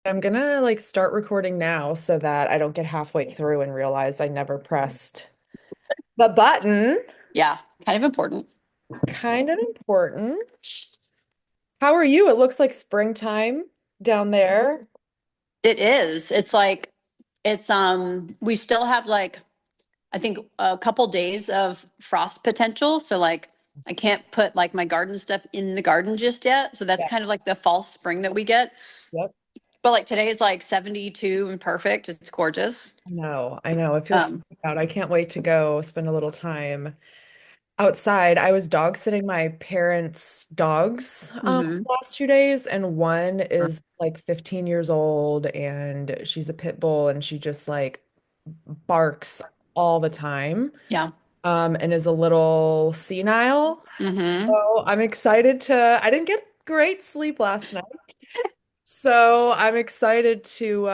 I'm gonna like start recording now so that I don't get halfway through and realize I never pressed the button. Yeah, kind of important. Kind of important. How are you? It looks like springtime down there. It is. We still have like I think a couple days of frost potential. So like I can't put like my garden stuff in the garden just yet. So that's Yeah. kind of like the false spring that we get. Yep. But like today is like 72 and perfect. It's gorgeous. I know. It feels so Um, good out. I can't wait to go spend a little time outside. I was dog sitting my parents' dogs mhm. the last 2 days, and one is like 15 years old and she's a pit bull and she just like barks all the time. Yeah. And is a little senile. Hmm. So I'm excited I didn't get great sleep last night. So I'm excited to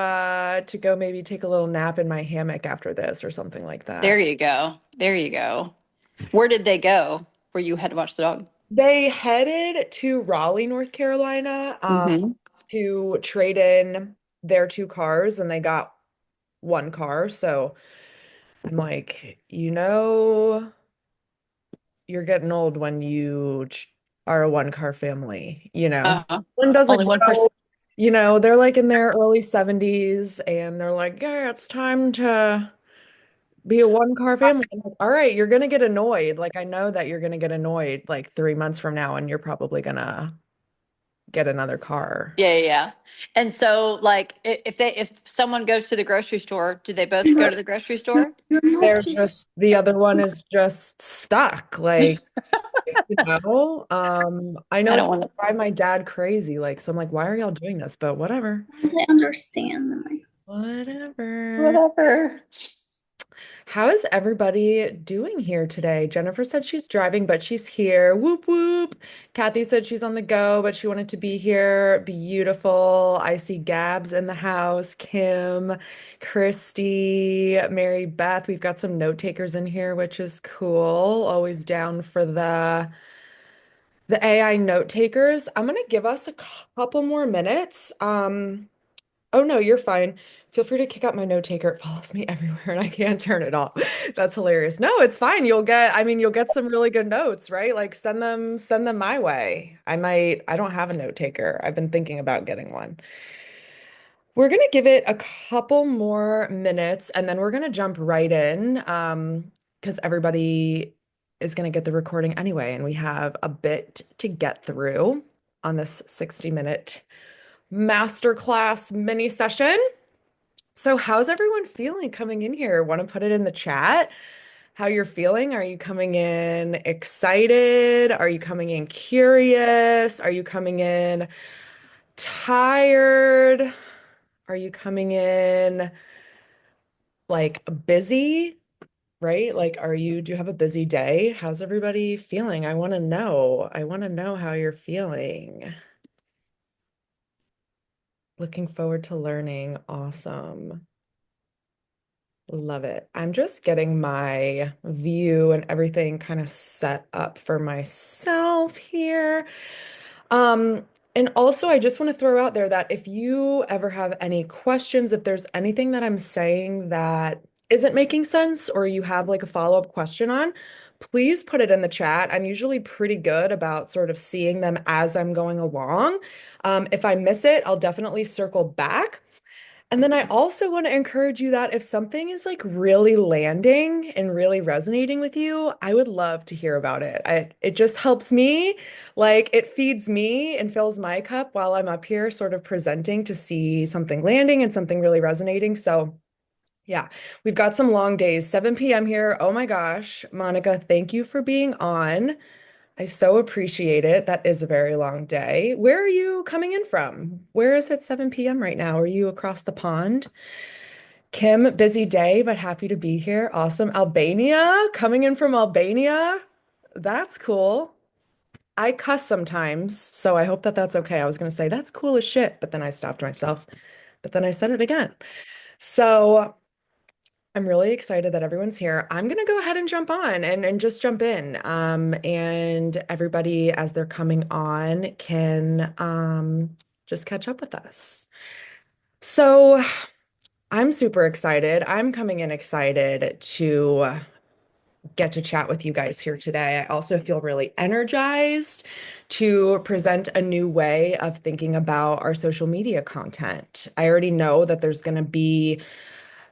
go maybe take a little nap in my hammock after this or something like There that. you go. There you go. Where did they go? Where you had to watch the dog? They headed to Raleigh, North Carolina, Hmm. to trade in their two cars, and they got one car. So I'm like, you're getting old when are a one car family, you know. One doesn't Only one person. grow, they're like in their early 70s and they're like, yeah, it's time to be a one car family. I'm like, all right, you're gonna get annoyed. Like I know that you're gonna get annoyed like 3 months from now and you're probably gonna get another car. Yeah, yeah, yeah. And so, like, if someone goes to the grocery store, do they both go to the grocery store? The other one is just stuck. Like, I know I it's don't gonna want to. drive my dad crazy. Like, so I'm like, why are y'all doing this? But whatever. I understand them. Whatever. Whatever. How is everybody doing here today? Jennifer said she's driving, but she's here. Whoop whoop. Kathy said she's on the go, but she wanted to be here. Beautiful. I see Gabs in the house. Kim, Christy, Mary Beth. We've got some note takers in here, which is cool. Always down for the AI note takers. I'm gonna give us a couple more minutes. Oh no, you're fine. Feel free to kick out my note taker. It follows me everywhere and I can't turn it off. That's hilarious. No, it's fine. You'll get some really good notes, right? Like send them my way. I don't have a note taker. I've been thinking about getting one. We're gonna give it a couple more minutes and then we're gonna jump right in. Because everybody is gonna get the recording anyway, and we have a bit to get through on this 60-minute masterclass mini session. So, how's everyone feeling coming in here? Want to put it in the chat? How you're feeling? Are you coming in excited? Are you coming in curious? Are you coming in tired? Are you coming in like busy? Right? Like, do you have a busy day? How's everybody feeling? I want to know. I want to know how you're feeling. Looking forward to learning. Awesome. Love it. I'm just getting my view and everything kind of set up for myself here. Um, and also I just want to throw out there that if you ever have any questions, if there's anything that I'm saying that isn't making sense or you have like a follow-up question on, please put it in the chat. I'm usually pretty good about sort of seeing them as I'm going along. If I miss it, I'll definitely circle back. And then I also want to encourage you that if something is like really landing and really resonating with you, I would love to hear about it. It just helps me, like it feeds me and fills my cup while I'm up here sort of presenting to see something landing and something really resonating. So, yeah, we've got some long days, 7 p.m. here. Oh my gosh, Monica, thank you for being on. I so appreciate it. That is a very long day. Where are you coming in from? Where is it 7 p.m. right now? Are you across the pond? Kim, busy day, but happy to be here. Awesome. Albania, coming in from Albania. That's cool. I cuss sometimes, so I hope that that's okay. I was going to say that's cool as shit, but then I stopped myself. But then I said it again. So I'm really excited that everyone's here. I'm gonna go ahead and jump on and just jump in. And everybody, as they're coming on, can just catch up with us. So I'm super excited. I'm coming in excited to get to chat with you guys here today. I also feel really energized to present a new way of thinking about our social media content. I already know that there's going to be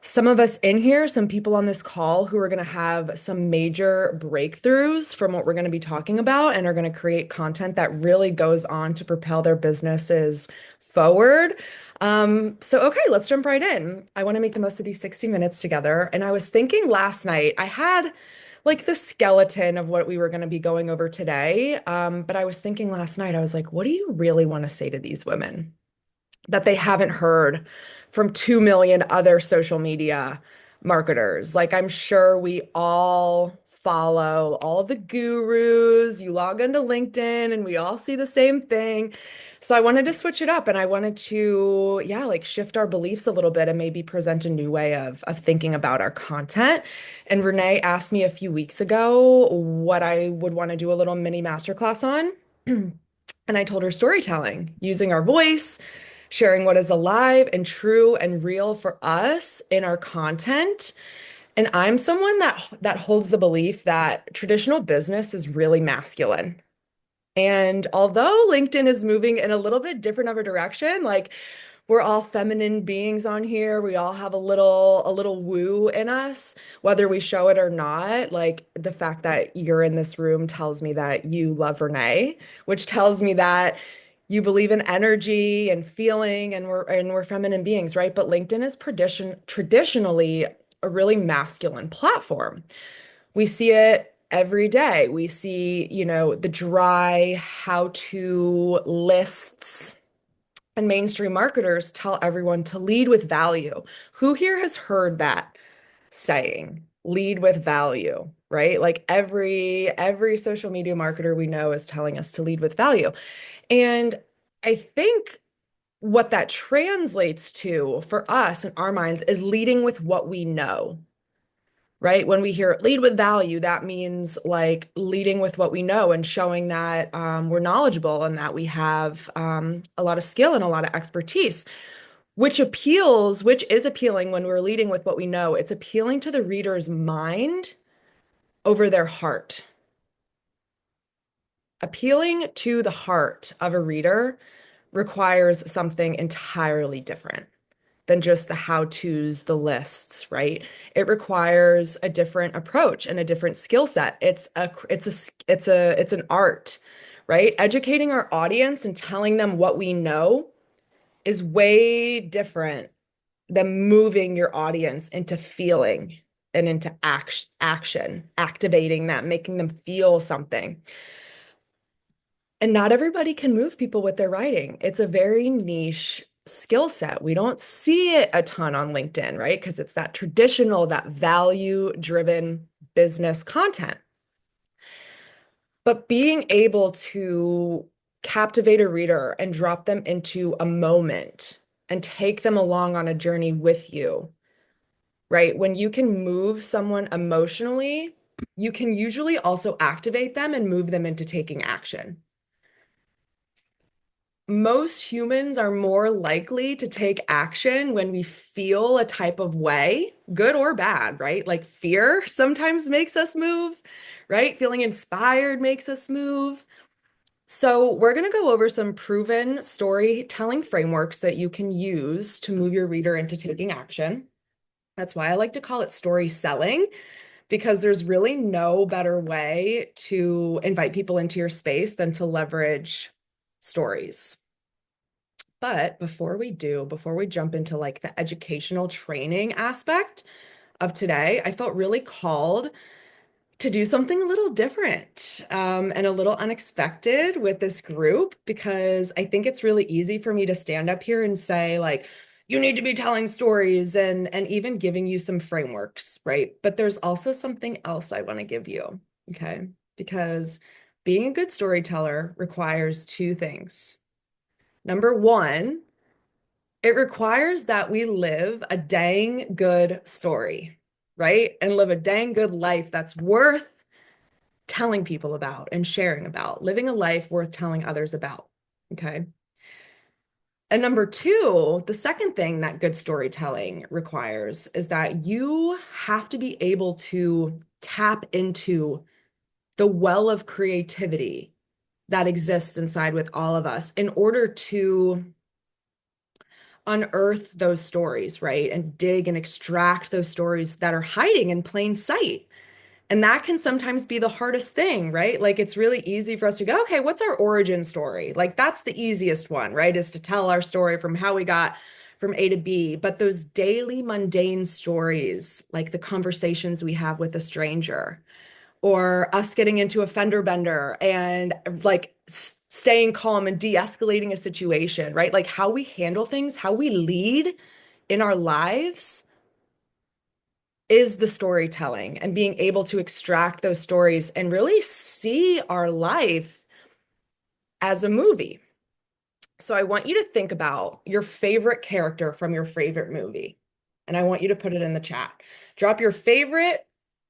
some of us in here, some people on this call who are going to have some major breakthroughs from what we're going to be talking about and are going to create content that really goes on to propel their businesses forward. Okay, let's jump right in. I want to make the most of these 60 minutes together. And I was thinking last night, I had like the skeleton of what we were going to be going over today. But I was thinking last night, I was like, what do you really want to say to these women that they haven't heard from 2 million other social media marketers? Like, I'm sure we all follow all of the gurus. You log into LinkedIn and we all see the same thing. So I wanted to switch it up and I wanted to, yeah, like shift our beliefs a little bit and maybe present a new way of thinking about our content. And Renee asked me a few weeks ago what I would want to do a little mini masterclass on. And I told her storytelling, using our voice, sharing what is alive and true and real for us in our content. And I'm someone that holds the belief that traditional business is really masculine. And although LinkedIn is moving in a little bit different of a direction, like we're all feminine beings on here. We all have a little woo in us, whether we show it or not. Like the fact that you're in this room tells me that you love Renee, which tells me that you believe in energy and feeling and we're feminine beings, right? But LinkedIn is traditionally a really masculine platform. We see it every day. We see, the dry how-to lists and mainstream marketers tell everyone to lead with value. Who here has heard that saying? Lead with value, right? Like every social media marketer we know is telling us to lead with value. And I think what that translates to for us in our minds is leading with what we know, right? When we hear lead with value, that means like leading with what we know and showing that we're knowledgeable and that we have a lot of skill and a lot of expertise, which is appealing when we're leading with what we know. It's appealing to the reader's mind over their heart. Appealing to the heart of a reader requires something entirely different than just the how-tos, the lists, right? It requires a different approach and a different skill set. It's an art, right? Educating our audience and telling them what we know is way different than moving your audience into feeling and into action, activating them, making them feel something. And not everybody can move people with their writing. It's a very niche skill set. We don't see it a ton on LinkedIn, right? Because it's that traditional, that value-driven business content. But being able to captivate a reader and drop them into a moment and take them along on a journey with you, right? When you can move someone emotionally, you can usually also activate them and move them into taking action. Most humans are more likely to take action when we feel a type of way, good or bad, right? Like fear sometimes makes us move, right? Feeling inspired makes us move. So, we're going to go over some proven storytelling frameworks that you can use to move your reader into taking action. That's why I like to call it story selling, because there's really no better way to invite people into your space than to leverage stories. But before we jump into like the educational training aspect of today, I felt really called to do something a little different and a little unexpected with this group, because I think it's really easy for me to stand up here and say like, you need to be telling stories and even giving you some frameworks, right? But there's also something else I want to give you, okay? Because being a good storyteller requires two things. Number one, it requires that we live a dang good story, right? And live a dang good life that's worth telling people about and sharing about, living a life worth telling others about. Okay. And number two, the second thing that good storytelling requires is that you have to be able to tap into the well of creativity that exists inside with all of us in order to unearth those stories, right? And dig and extract those stories that are hiding in plain sight. And that can sometimes be the hardest thing, right? Like it's really easy for us to go, okay, what's our origin story? Like that's the easiest one, right? Is to tell our story from how we got from A to B. But those daily mundane stories, like the conversations we have with a stranger, or us getting into a fender bender and like staying calm and de-escalating a situation, right? Like how we handle things, how we lead in our lives is the storytelling and being able to extract those stories and really see our life as a movie. So I want you to think about your favorite character from your favorite movie. And I want you to put it in the chat. Drop your favorite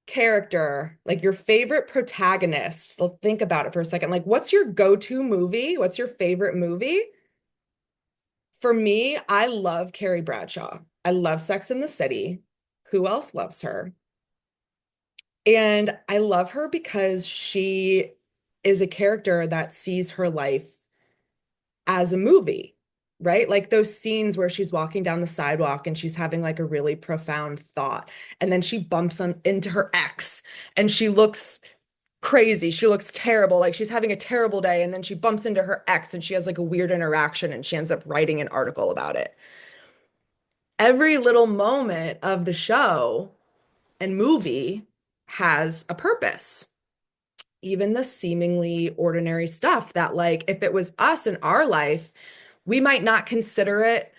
character, like your favorite protagonist. Think about it for a second. Like, what's your go-to movie? What's your favorite movie? For me, I love Carrie Bradshaw. I love Sex and the City. Who else loves her? And I love her because she is a character that sees her life as a movie, right? Like those scenes where she's walking down the sidewalk and she's having like a really profound thought. And then she bumps into her ex and she looks crazy. She looks terrible. Like she's having a terrible day. And then she bumps into her ex and she has like a weird interaction and she ends up writing an article about it. Every little moment of the show and movie has a purpose. Even the seemingly ordinary stuff that, like, if it was us in our life, we might not consider it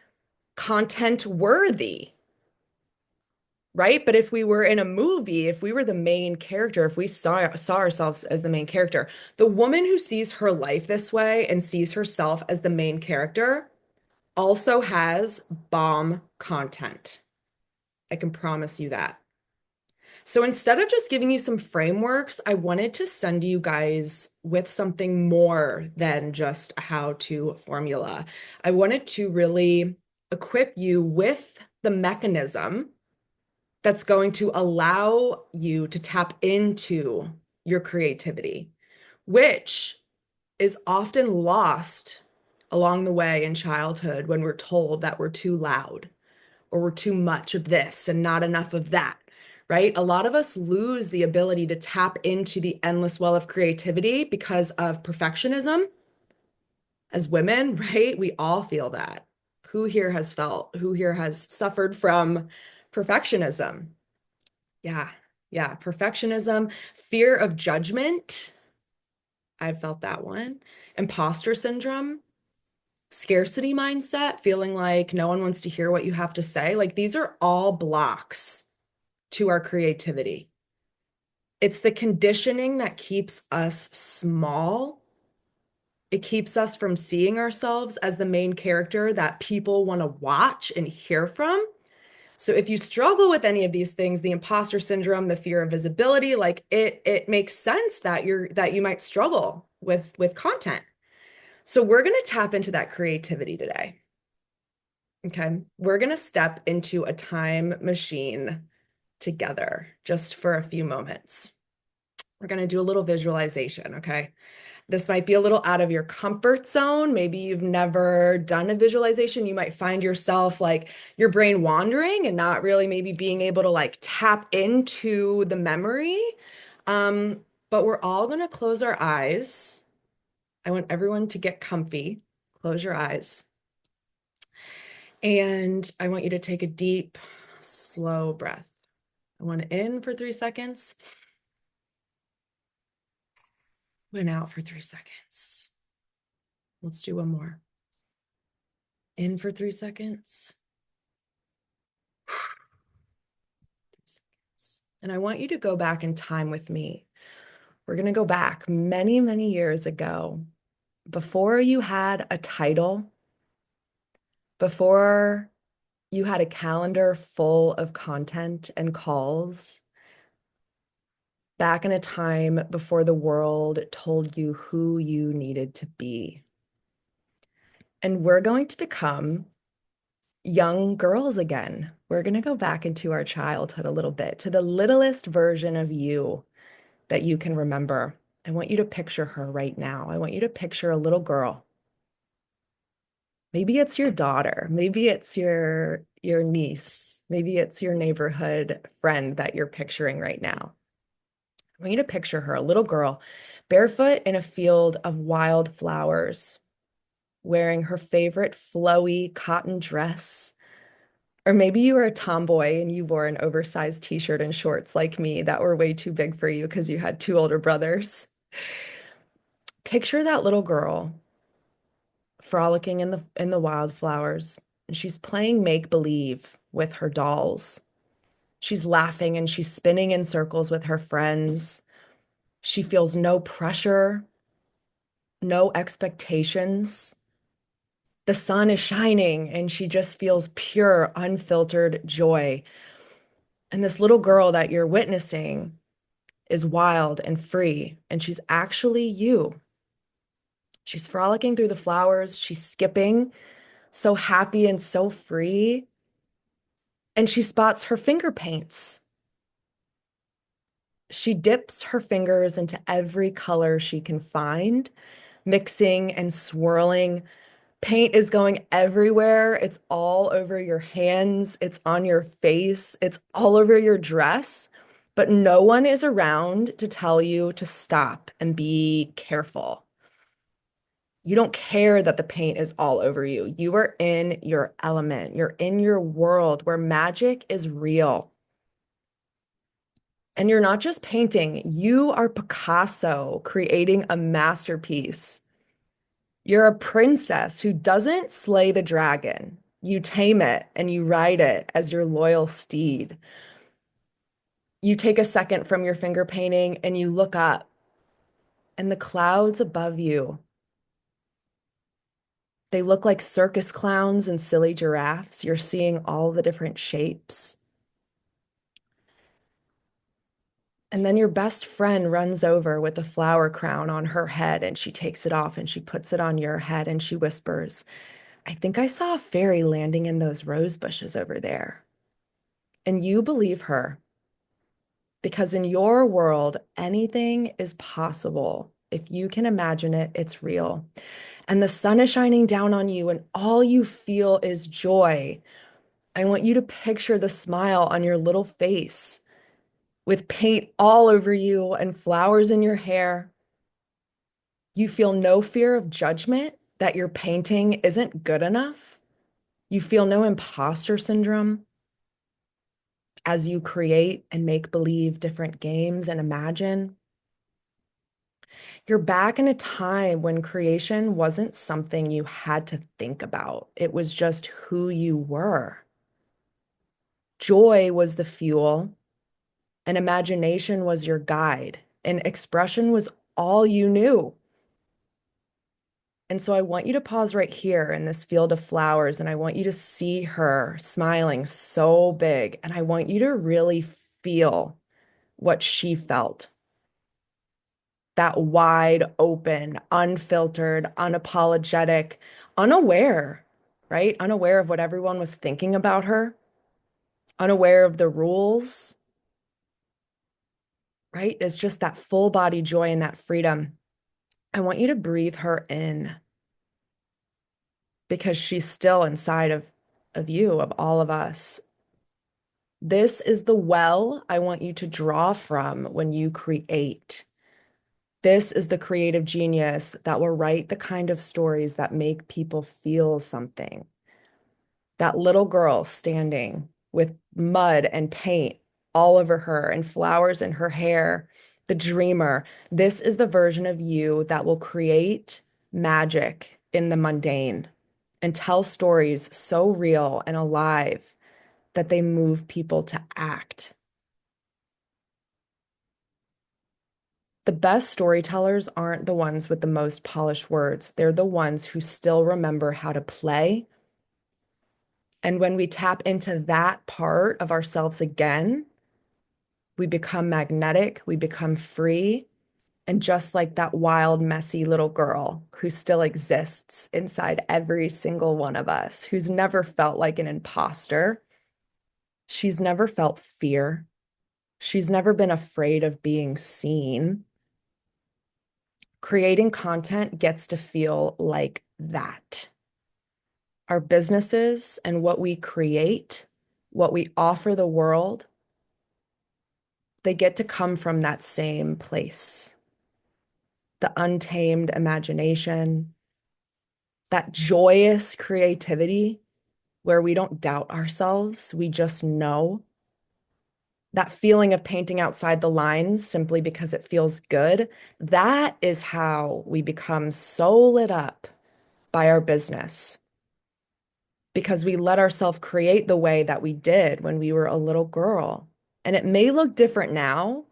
content worthy, right? But if we were in a movie, if we were the main character, if we saw ourselves as the main character, the woman who sees her life this way and sees herself as the main character also has bomb content. I can promise you that. So instead of just giving you some frameworks, I wanted to send you guys with something more than just a how-to formula. I wanted to really equip you with the mechanism that's going to allow you to tap into your creativity, which is often lost along the way in childhood when we're told that we're too loud or we're too much of this and not enough of that, right? A lot of us lose the ability to tap into the endless well of creativity because of perfectionism. As women, right? We all feel that. Who here has suffered from perfectionism? Yeah, yeah, perfectionism, fear of judgment. I've felt that one. Imposter syndrome, scarcity mindset, feeling like no one wants to hear what you have to say. Like these are all blocks to our creativity. It's the conditioning that keeps us small. It keeps us from seeing ourselves as the main character that people want to watch and hear from. So if you struggle with any of these things, the imposter syndrome, the fear of visibility, like it makes sense that you might struggle with content. So we're going to tap into that creativity today. Okay. We're going to step into a time machine together just for a few moments. We're going to do a little visualization. Okay. This might be a little out of your comfort zone. Maybe you've never done a visualization. You might find yourself like your brain wandering and not really maybe being able to like tap into the memory. But we're all going to close our eyes. I want everyone to get comfy. Close your eyes. And I want you to take a deep, slow breath. I want to in for 3 seconds, and out for 3 seconds. Let's do one more. In for 3 seconds. 3 seconds. And I want you to go back in time with me. We're going to go back many, many years ago, before you had a title, before you had a calendar full of content and calls, back in a time before the world told you who you needed to be. and we're going to become young girls again. We're going to go back into our childhood a little bit, to the littlest version of you that you can remember. I want you to picture her right now. I want you to picture a little girl. Maybe it's your daughter, maybe it's your niece, maybe it's your neighborhood friend that you're picturing right now. I want you to picture her, a little girl, barefoot in a field of wild flowers, wearing her favorite flowy cotton dress. Or maybe you were a tomboy and you wore an oversized t-shirt and shorts like me that were way too big for you because you had two older brothers. Picture that little girl frolicking in the wildflowers, and she's playing make-believe with her dolls. She's laughing and she's spinning in circles with her friends. She feels no pressure, no expectations. The sun is shining and she just feels pure, unfiltered joy. And this little girl that you're witnessing is wild and free, and she's actually you. She's frolicking through the flowers, she's skipping, so happy and so free. And she spots her finger paints. She dips her fingers into every color she can find, mixing and swirling. Paint is going everywhere. It's all over your hands. It's on your face. It's all over your dress. But no one is around to tell you to stop and be careful. You don't care that the paint is all over you. You are in your element. You're in your world where magic is real. And you're not just painting, you are Picasso creating a masterpiece. You're a princess who doesn't slay the dragon. You tame it and you ride it as your loyal steed. You take a second from your finger painting and you look up, and the clouds above you, they look like circus clowns and silly giraffes. You're seeing all the different shapes. And then your best friend runs over with a flower crown on her head and she takes it off and she puts it on your head and she whispers, I think I saw a fairy landing in those rose bushes over there. And you believe her because in your world, anything is possible. If you can imagine it, it's real. And the sun is shining down on you and all you feel is joy. I want you to picture the smile on your little face with paint all over you and flowers in your hair. You feel no fear of judgment that your painting isn't good enough. You feel no imposter syndrome as you create and make believe different games and imagine. You're back in a time when creation wasn't something you had to think about. It was just who you were. Joy was the fuel, and imagination was your guide, and expression was all you knew. And so I want you to pause right here in this field of flowers, and I want you to see her smiling so big, and I want you to really feel what she felt. That wide open, unfiltered, unapologetic, unaware, right? Unaware of what everyone was thinking about her, unaware of the rules, right? It's just that full body joy and that freedom. I want you to breathe her in because she's still inside of you, of all of us. This is the well I want you to draw from when you create. This is the creative genius that will write the kind of stories that make people feel something. That little girl standing with mud and paint all over her and flowers in her hair, the dreamer. This is the version of you that will create magic in the mundane and tell stories so real and alive that they move people to act. The best storytellers aren't the ones with the most polished words. They're the ones who still remember how to play. And when we tap into that part of ourselves again, we become magnetic, we become free, And just like that wild, messy little girl who still exists inside every single one of us, who's never felt like an imposter, she's never felt fear. She's never been afraid of being seen. Creating content gets to feel like that. Our businesses and what we create, what we offer the world, they get to come from that same place. The untamed imagination, that joyous creativity where we don't doubt ourselves, we just know. That feeling of painting outside the lines simply because it feels good, that is how we become so lit up by our business because we let ourselves create the way that we did when we were a little girl. And it may look different now.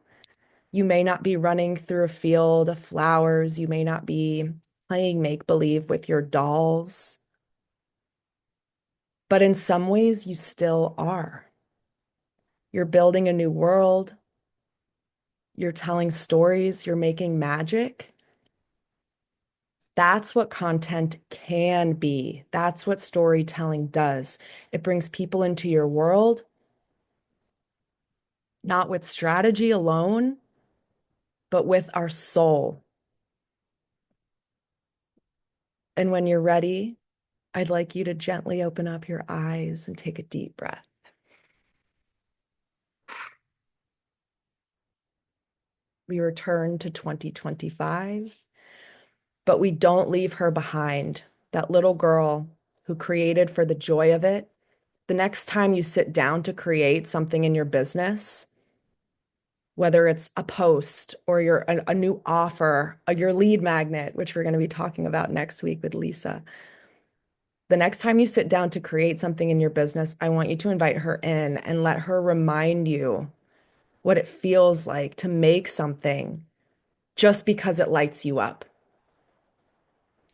You may not be running through a field of flowers. You may not be playing make-believe with your dolls. But in some ways, you still are. You're building a new world. You're telling stories. You're making magic. That's what content can be. That's what storytelling does. It brings people into your world, not with strategy alone, but with our soul. And when you're ready, I'd like you to gently open up your eyes and take a deep breath. We return to 2025, but we don't leave her behind. That little girl who created for the joy of it. The next time you sit down to create something in your business, whether it's a post or a new offer, your lead magnet, which we're going to be talking about next week with Lisa. The next time you sit down to create something in your business, I want you to invite her in and let her remind you what it feels like to make something just because it lights you up.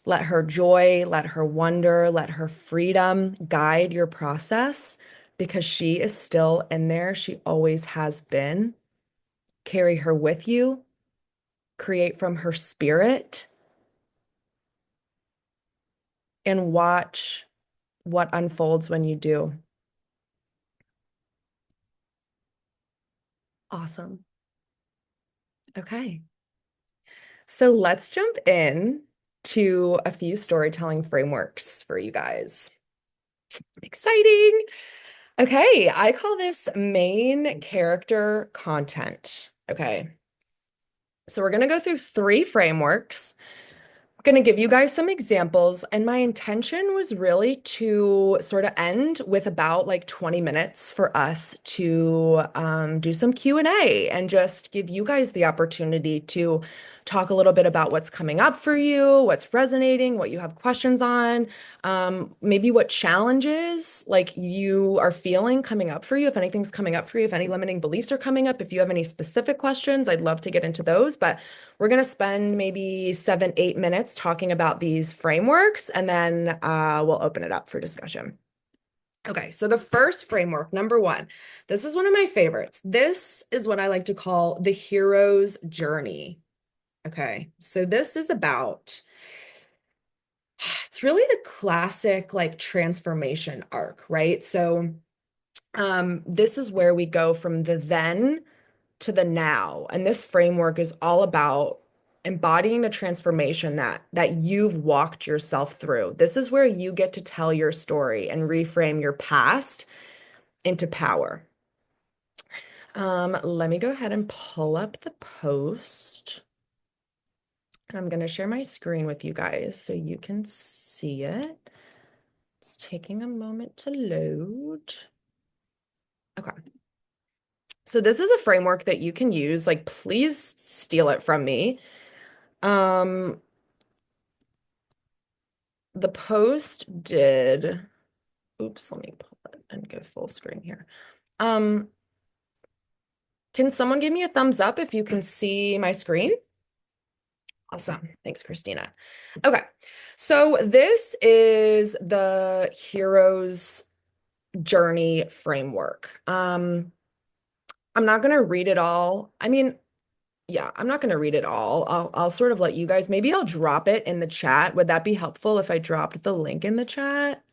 Let her joy, let her wonder, let her freedom guide your process because she is still in there. She always has been. Carry her with you, create from her spirit, and watch what unfolds when you do. Awesome. Okay. So let's jump in to a few storytelling frameworks for you guys. Exciting. Okay, I call this main character content. Okay. So we're going to go through 3 frameworks. I'm going to give you guys some examples, and my intention was really to sort of end with about like 20 minutes for us to do some Q&A and just give you guys the opportunity to talk a little bit about what's coming up for you, what's resonating, what you have questions on, maybe what challenges like you are feeling coming up for you, if anything's coming up for you, if any limiting beliefs are coming up, if you have any specific questions, I'd love to get into those, but we're going to spend maybe 7, 8 minutes talking about these frameworks, and then we'll open it up for discussion. Okay, so the first framework, number 1, this is one of my favorites. This is what I like to call the hero's journey. Okay, so this is about, it's really the classic like transformation arc, right? So this is where we go from the then to the now. And this framework is all about embodying the transformation that you've walked yourself through. This is where you get to tell your story and reframe your past into power. Let me go ahead and pull up the post. And I'm going to share my screen with you guys so you can see it. It's taking a moment to load. Okay. So this is a framework that you can use. Like, please steal it from me. The post did, oops, let me pull it and go full screen here. Can someone give me a thumbs up if you can see my screen? Awesome. Thanks, Christina. Okay. So this is the hero's journey framework. I'm not going to read it all. I mean, yeah, I'm not going to read it all. I'll sort of let you guys, maybe I'll drop it in the chat. Would that be helpful if I dropped the link in the chat?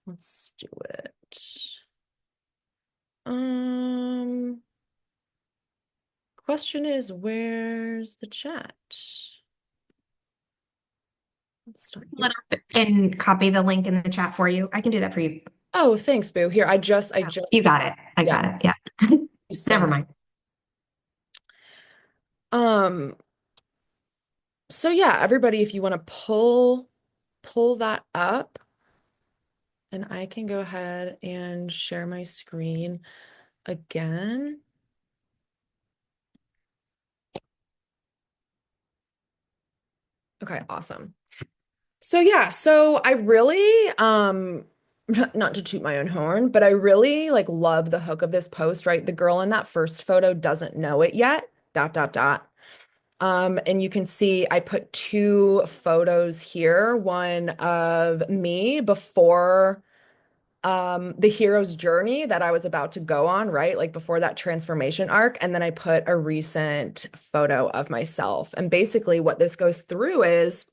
Let's do it. Um, Question is, where's the chat? Let's start here. Let up and copy the link in the chat for you. I can do that for you. Oh, thanks, Boo. Here, I just, You got it. I yeah, got it. Yeah. thank you so Never much. mind. Um, so yeah, everybody, if you want to pull that up, and I can go ahead and share my screen again. Okay, awesome. So yeah, so I really not to toot my own horn, but I really like love the hook of this post, right? The girl in that first photo doesn't know it yet. Dot dot dot. And you can see I put two photos here, one of me before the hero's journey that I was about to go on, right? Like before that transformation arc. And then I put a recent photo of myself. And basically what this goes through is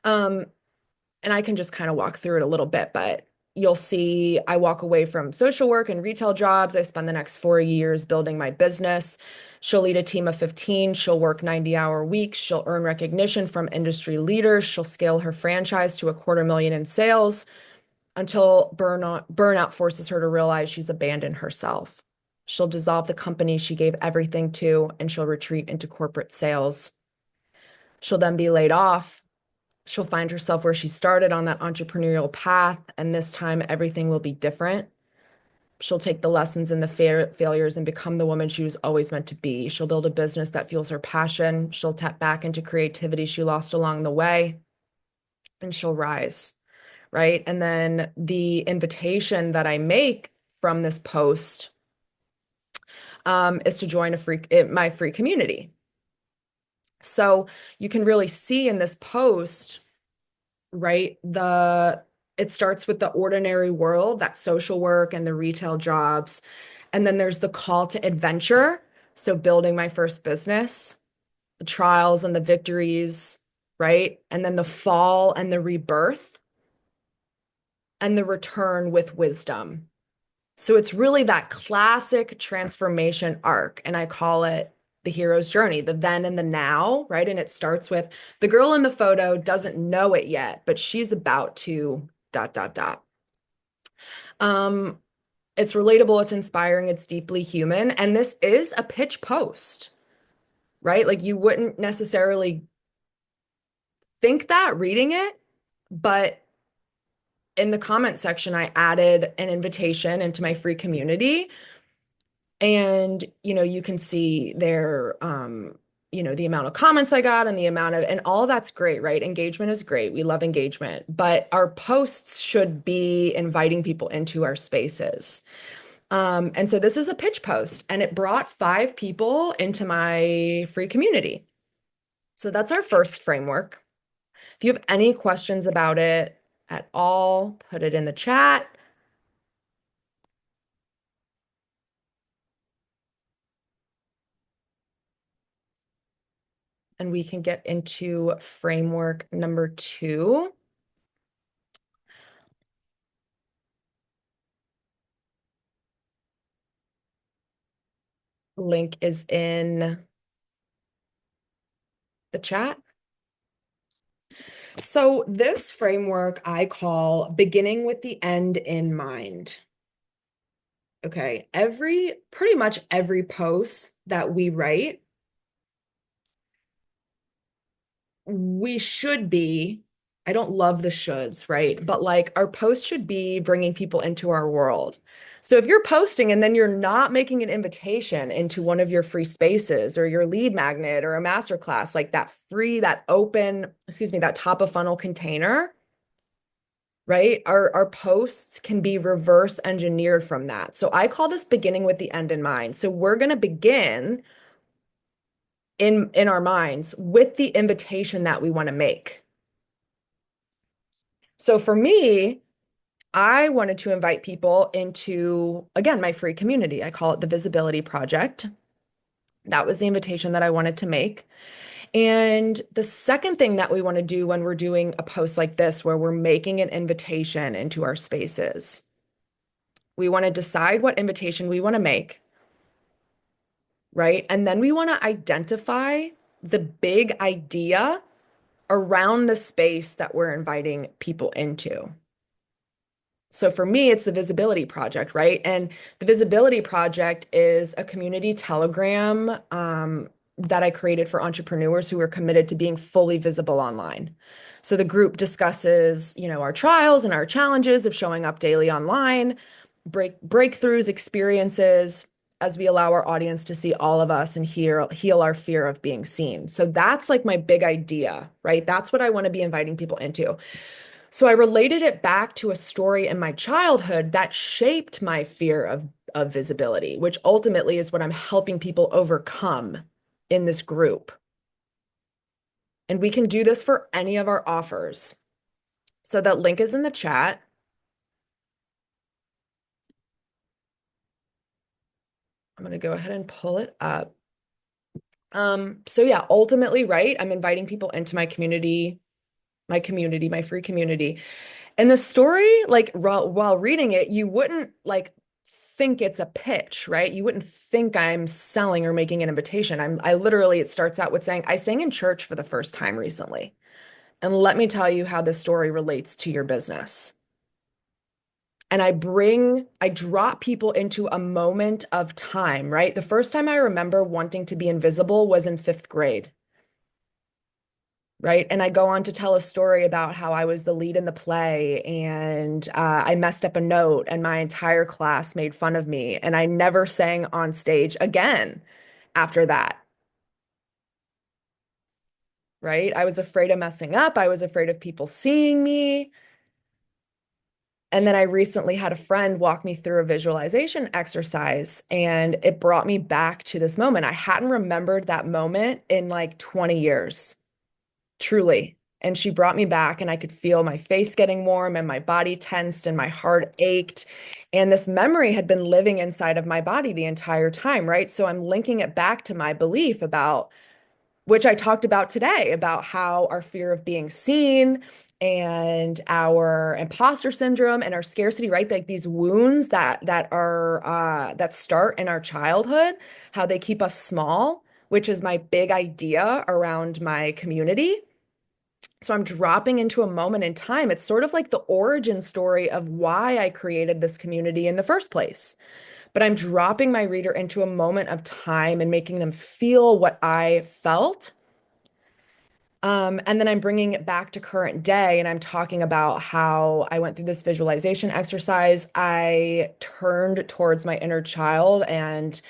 um and I can just kind of walk through it a little bit, but you'll see I walk away from social work and retail jobs. I spend the next 4 years building my business. She'll lead a team of 15. She'll work 90-hour weeks. She'll earn recognition from industry leaders. She'll scale her franchise to $250,000 in sales until burnout forces her to realize she's abandoned herself. She'll dissolve the company she gave everything to, and she'll retreat into corporate sales. She'll then be laid off. She'll find herself where she started on that entrepreneurial path, and this time everything will be different. She'll take the lessons and the failures and become the woman she was always meant to be. She'll build a business that fuels her passion. She'll tap back into creativity she lost along the way, and she'll rise, right? And then the invitation that I make from this post is to join my free community. So you can really see in this post, right? It starts with the ordinary world, that social work and the retail jobs. And then there's the call to adventure. So building my first business, the trials and the victories, right? And then the fall and the rebirth and the return with wisdom. So it's really that classic transformation arc. And I call it the hero's journey, the then and the now, right? And it starts with the girl in the photo doesn't know it yet, but she's about to dot, dot, dot. Um, it's relatable, it's inspiring, it's deeply human. And this is a pitch post, right? Like you wouldn't necessarily think that reading it, but in the comment section, I added an invitation into my free community. And, you can see there, the amount of comments I got and the amount of, and all that's great, right? Engagement is great. We love engagement, but our posts should be inviting people into our spaces. And so this is a pitch post and it brought 5 people into my free community. So that's our first framework. If you have any questions about it at all, put it in the chat. And we can get into framework number 2. Link is in the chat. So this framework I call beginning with the end in mind. Okay, pretty much every post that we write, we should be, I don't love the shoulds, right? But like our post should be bringing people into our world. So if you're posting and then you're not making an invitation into one of your free spaces or your lead magnet or a masterclass, like that top of funnel container, right? Our posts can be reverse engineered from that. So I call this beginning with the end in mind. So we're going to begin in our minds with the invitation that we want to make. So for me, I wanted to invite people into, again, my free community. I call it the Visibility Project. That was the invitation that I wanted to make. And the second thing that we want to do when we're doing a post like this, where we're making an invitation into our spaces, we want to decide what invitation we want to make, right? And then we want to identify the big idea around the space that we're inviting people into. So for me, it's the Visibility Project, right? And the Visibility Project is a community telegram that I created for entrepreneurs who are committed to being fully visible online. So the group discusses, our trials and our challenges of showing up daily online, breakthroughs, experiences, as we allow our audience to see all of us and heal our fear of being seen. So that's like my big idea, right? That's what I want to be inviting people into. So I related it back to a story in my childhood that shaped my fear of visibility, which ultimately is what I'm helping people overcome in this group. And we can do this for any of our offers. So that link is in the chat. I'm going to go ahead and pull it up. So yeah, ultimately, right, I'm inviting people into my community, my free community. And the story, like while reading it, you wouldn't like think it's a pitch, right? You wouldn't think I'm selling or making an invitation. I literally, it starts out with saying, I sang in church for the first time recently. And let me tell you how this story relates to your business. And I drop people into a moment of time, right? The first time I remember wanting to be invisible was in fifth grade. Right. And I go on to tell a story about how I was the lead in the play and I messed up a note and my entire class made fun of me. And I never sang on stage again after that. Right. I was afraid of messing up. I was afraid of people seeing me. And then I recently had a friend walk me through a visualization exercise and it brought me back to this moment. I hadn't remembered that moment in like 20 years. Truly. And she brought me back, and I could feel my face getting warm and my body tensed and my heart ached. And this memory had been living inside of my body the entire time, right? So I'm linking it back to my belief about, which I talked about today, about how our fear of being seen and our imposter syndrome and our scarcity, right? Like these wounds that start in our childhood, how they keep us small, which is my big idea around my community. So I'm dropping into a moment in time. It's sort of like the origin story of why I created this community in the first place. But I'm dropping my reader into a moment of time and making them feel what I felt. And then I'm bringing it back to current day and I'm talking about how I went through this visualization exercise. I turned towards my inner child and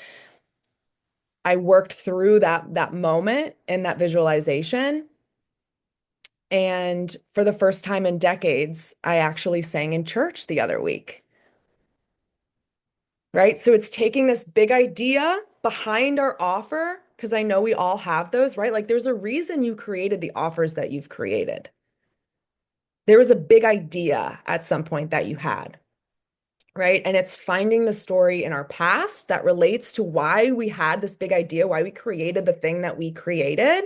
I worked through that moment in that visualization. And for the first time in decades, I actually sang in church the other week. Right? So it's taking this big idea behind our offer, because I know we all have those, right? Like there's a reason you created the offers that you've created. There was a big idea at some point that you had, right? And it's finding the story in our past that relates to why we had this big idea, why we created the thing that we created.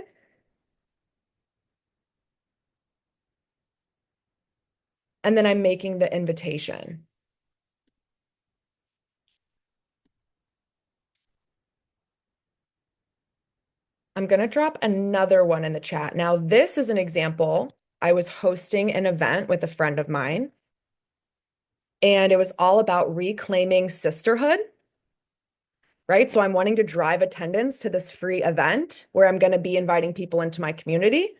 And then I'm making the invitation. I'm going to drop another one in the chat. Now, this is an example. I was hosting an event with a friend of mine, and it was all about reclaiming sisterhood, right? So I'm wanting to drive attendance to this free event where I'm going to be inviting people into my community.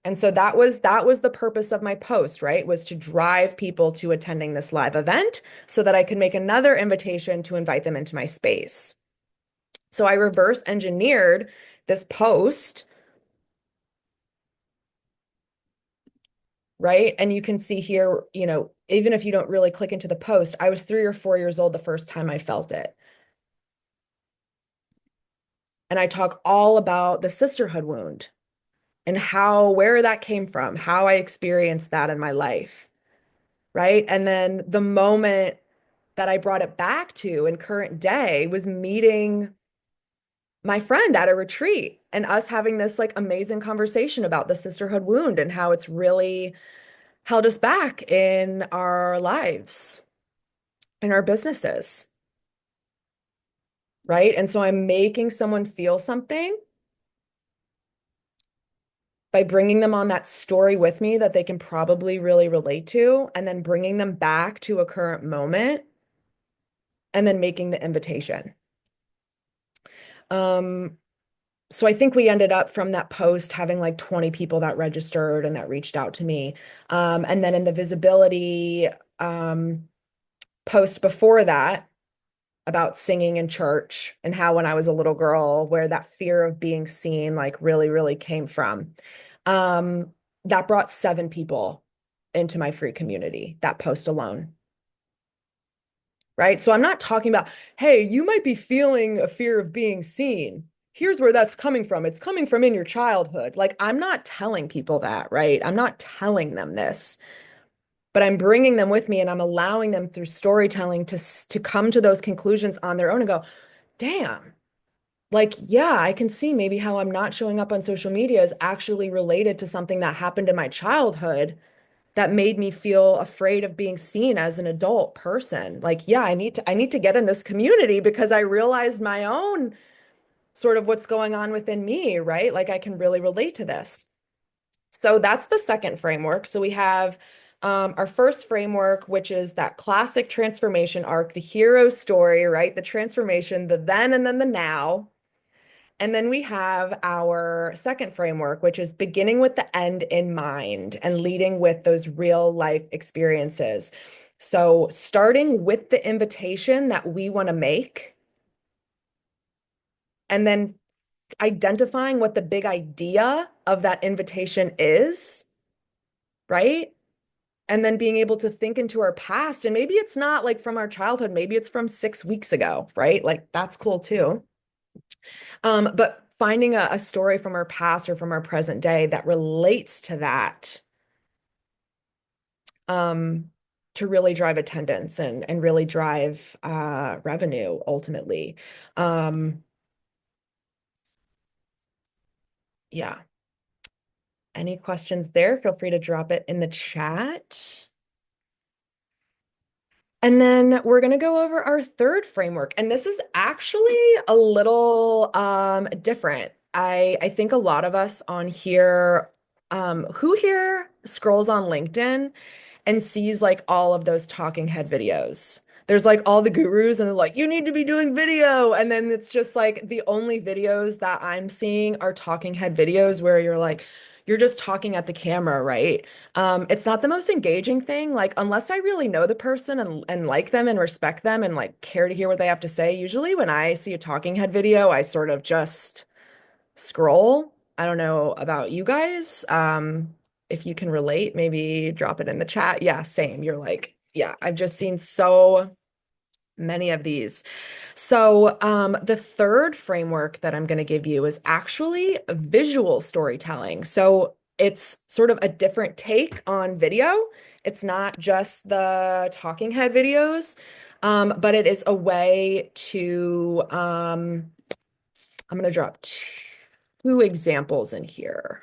And so that was the purpose of my post, right? Was to drive people to attending this live event so that I could make another invitation to invite them into my space. So I reverse engineered this post, right? And you can see here, even if you don't really click into the post, I was 3 or 4 years old the first time I felt it. And I talk all about the sisterhood wound and where that came from, how I experienced that in my life, right? And then the moment that I brought it back to in current day was meeting my friend at a retreat and us having this like amazing conversation about the sisterhood wound and how it's really held us back in our lives, in our businesses, right? And so I'm making someone feel something by bringing them on that story with me that they can probably really relate to, and then bringing them back to a current moment, and then making the invitation. So I think we ended up from that post having like 20 people that registered and that reached out to me. And then in the visibility post before that about singing in church and how when I was a little girl, where that fear of being seen like really, really came from. Um, that brought 7 people into my free community, that post alone. Right. So I'm not talking about, hey, you might be feeling a fear of being seen. Here's where that's coming from. It's coming from in your childhood. Like, I'm not telling people that, right? I'm not telling them this, but I'm bringing them with me and I'm allowing them through storytelling to come to those conclusions on their own and go, damn, like, yeah, I can see maybe how I'm not showing up on social media is actually related to something that happened in my childhood that made me feel afraid of being seen as an adult person. Like, yeah, I need to get in this community because I realized my own sort of what's going on within me, right? Like I can really relate to this. So that's the second framework. So we have our first framework, which is that classic transformation arc, the hero story, right? The transformation, the then and then the now. And then we have our second framework, which is beginning with the end in mind and leading with those real life experiences. So starting with the invitation that we want to make, and then identifying what the big idea of that invitation is, right? And then being able to think into our past. And maybe it's not like from our childhood, maybe it's from 6 weeks ago, right? Like that's cool too. But finding a story from our past or from our present day that relates to that, um, to really drive attendance and really drive revenue ultimately. Um, yeah. Any questions there? Feel free to drop it in the chat. And then we're going to go over our third framework. And this is actually a little different. I think a lot of us on here, who here scrolls on LinkedIn and sees like all of those talking head videos. There's like all the gurus and they're like, you need to be doing video. And then it's just like the only videos that I'm seeing are talking head videos where you're like, you're just talking at the camera, right? It's not the most engaging thing. Like, unless I really know the person and like them and respect them and like care to hear what they have to say, usually when I see a talking head video, I sort of just scroll. I don't know about you guys. If you can relate, maybe drop it in the chat. Yeah, same. You're like, yeah, I've just seen so many of these. So, the third framework that I'm going to give you is actually visual storytelling. So, it's sort of a different take on video. It's not just the talking head videos, but it is a way to, I'm going to drop 2 examples in here.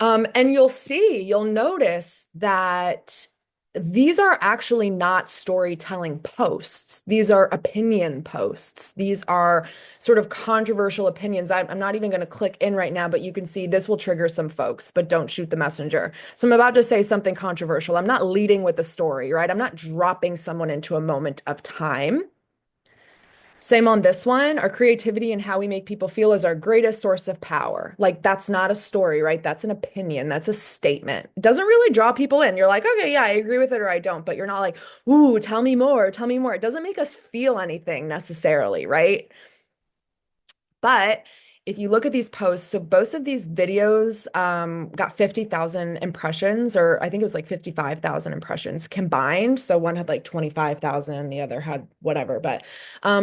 And you'll notice that these are actually not storytelling posts. These are opinion posts. These are sort of controversial opinions. I'm not even going to click in right now, but you can see this will trigger some folks, but don't shoot the messenger. So I'm about to say something controversial. I'm not leading with the story, right? I'm not dropping someone into a moment of time. Same on this one. Our creativity and how we make people feel is our greatest source of power. Like, that's not a story, right? That's an opinion. That's a statement. It doesn't really draw people in. You're like, okay, yeah, I agree with it or I don't, but you're not like, ooh, tell me more, tell me more. It doesn't make us feel anything necessarily, right? But if you look at these posts, so both of these videos got 50,000 impressions, or I think it was like 55,000 impressions combined. So one had like 25,000, the other had whatever. But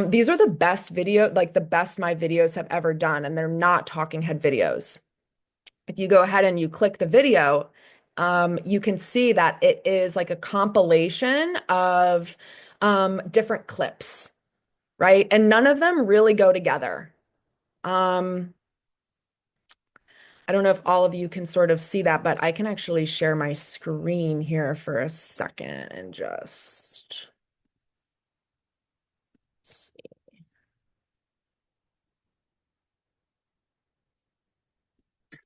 these are the best video, like the best my videos have ever done, and they're not talking head videos. If you go ahead and you click the video, you can see that it is like a compilation of different clips. right? And none of them really go together. Um, I don't know if all of you can sort of see that, but I can actually share my screen here for a second and just see.